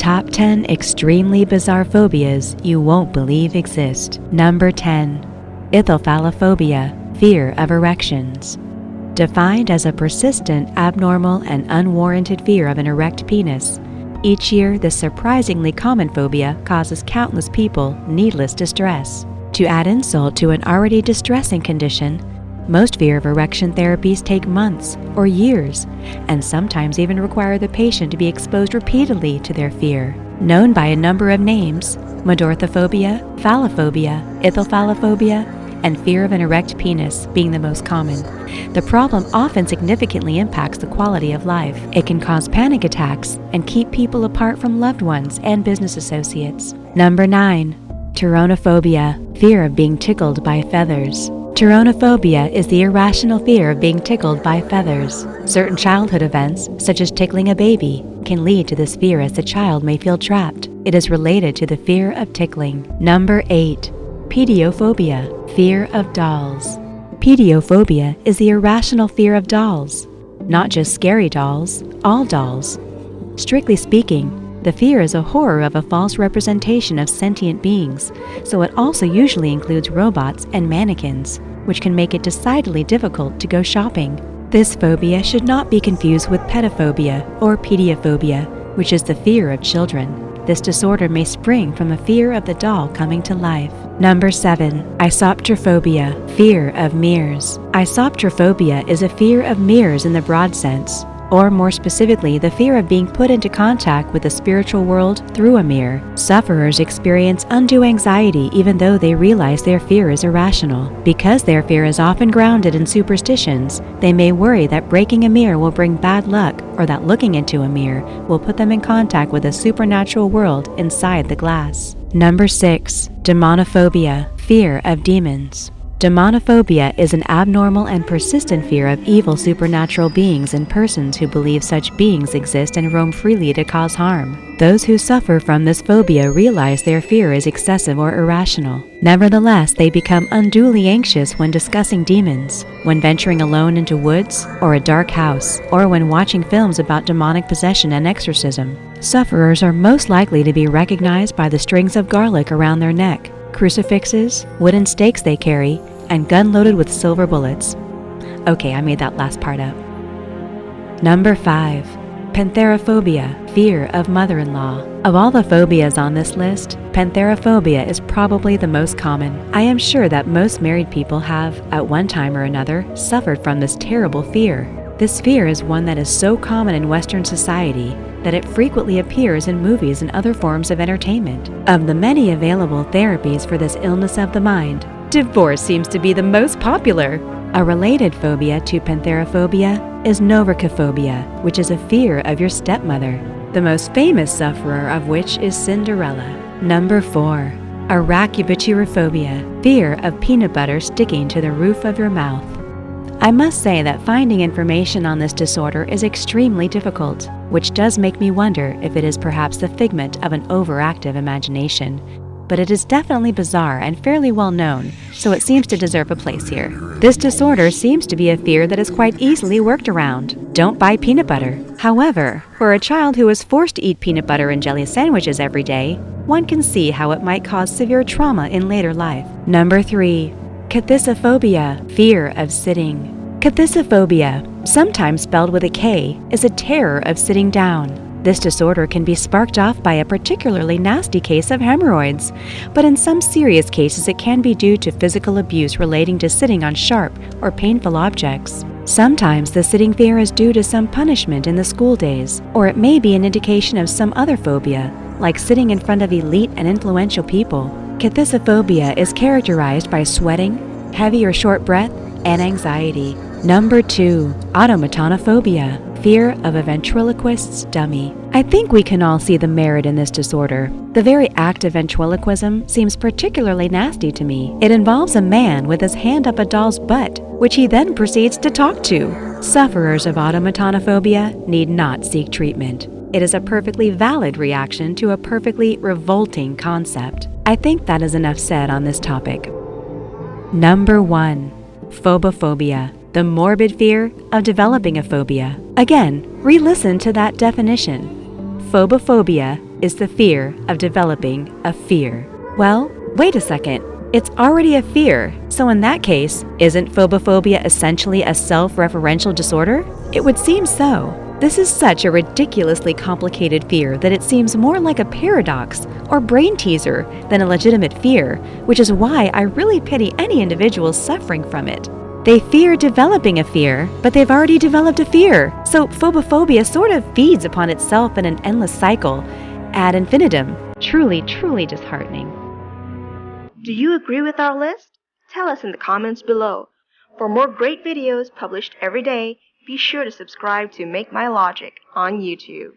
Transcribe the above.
Top 10 extremely bizarre phobias you won't believe exist. Number 10. Ithyphallophobia, fear of erections. Defined as a persistent, abnormal, and unwarranted fear of an erect penis, each year this surprisingly common phobia causes countless people needless distress. To add insult to an already distressing condition, most fear of erection therapies take months or years, and sometimes even require the patient to be exposed repeatedly to their fear. Known by a number of names, Medorthophobia, phallophobia, Ithyphallophobia, and fear of an erect penis being the most common. The problem often significantly impacts the quality of life. It can cause panic attacks and keep people apart from loved ones and business associates. Number 9. Pteronophobia, fear of being tickled by feathers. Pteronophobia is the irrational fear of being tickled by feathers. Certain childhood events, such as tickling a baby, can lead to this fear as the child may feel trapped. It is related to the fear of tickling. Number 8. Pediophobia, fear of dolls. Pediophobia is the irrational fear of dolls. Not just scary dolls, all dolls. Strictly speaking, the fear is a horror of a false representation of sentient beings, so it also usually includes robots and mannequins, which can make it decidedly difficult to go shopping. This phobia should not be confused with pedophobia or pediophobia, which is the fear of children. This disorder may spring from a fear of the doll coming to life. Number 7. Eisoptrophobia, fear of mirrors. Eisoptrophobia is a fear of mirrors in the broad sense, or more specifically, the fear of being put into contact with the spiritual world through a mirror. Sufferers experience undue anxiety even though they realize their fear is irrational. Because their fear is often grounded in superstitions, they may worry that breaking a mirror will bring bad luck, or that looking into a mirror will put them in contact with a supernatural world inside the glass. Number 6. Demonophobia, fear of demons. Demonophobia is an abnormal and persistent fear of evil supernatural beings and persons who believe such beings exist and roam freely to cause harm. Those who suffer from this phobia realize their fear is excessive or irrational. Nevertheless, they become unduly anxious when discussing demons, when venturing alone into woods or a dark house, or when watching films about demonic possession and exorcism. Sufferers are most likely to be recognized by the strings of garlic around their neck, crucifixes, wooden stakes they carry, and gun loaded with silver bullets. Okay, I made that last part up. Number 5. Pentheraphobia, fear of mother-in-law. Of all the phobias on this list, Pentheraphobia is probably the most common. I am sure that most married people have, at one time or another, suffered from this terrible fear. This fear is one that is so common in Western society that it frequently appears in movies and other forms of entertainment. Of the many available therapies for this illness of the mind, divorce seems to be the most popular. A related phobia to Pentheraphobia is Novercophobia, which is a fear of your stepmother, the most famous sufferer of which is Cinderella. Number 4. Arachibutyrophobia, fear of peanut butter sticking to the roof of your mouth. I must say that finding information on this disorder is extremely difficult, which does make me wonder if it is perhaps the figment of an overactive imagination. But it is definitely bizarre and fairly well known, so it seems to deserve a place here. This disorder seems to be a fear that is quite easily worked around. Don't buy peanut butter. However, for a child who is forced to eat peanut butter and jelly sandwiches every day, one can see how it might cause severe trauma in later life. Number 3. Cathisophobia, fear of sitting. Cathisophobia, sometimes spelled with a K, is a terror of sitting down. This disorder can be sparked off by a particularly nasty case of hemorrhoids, but in some serious cases it can be due to physical abuse relating to sitting on sharp or painful objects. Sometimes the sitting fear is due to some punishment in the school days, or it may be an indication of some other phobia, like sitting in front of elite and influential people. Cathisophobia is characterized by sweating, heavy or short breath, and anxiety. Number 2. Automatonophobia, fear of a ventriloquist's dummy. I think we can all see the merit in this disorder. The very act of ventriloquism seems particularly nasty to me. It involves a man with his hand up a doll's butt, which he then proceeds to talk to. Sufferers of automatonophobia need not seek treatment. It is a perfectly valid reaction to a perfectly revolting concept. I think that is enough said on this topic. Number 1. Phobophobia, the morbid fear of developing a phobia. Again, re-listen to that definition. Phobophobia is the fear of developing a fear. Well, wait a second. It's already a fear, so in that case, isn't phobophobia essentially a self-referential disorder? It would seem so. This is such a ridiculously complicated fear that it seems more like a paradox or brain teaser than a legitimate fear, which is why I really pity any individuals suffering from it. They fear developing a fear, but they've already developed a fear, so phobophobia sort of feeds upon itself in an endless cycle, ad infinitum. Truly, truly disheartening. Do you agree with our list? Tell us in the comments below. For more great videos published every day, be sure to subscribe to Make My Logic on YouTube.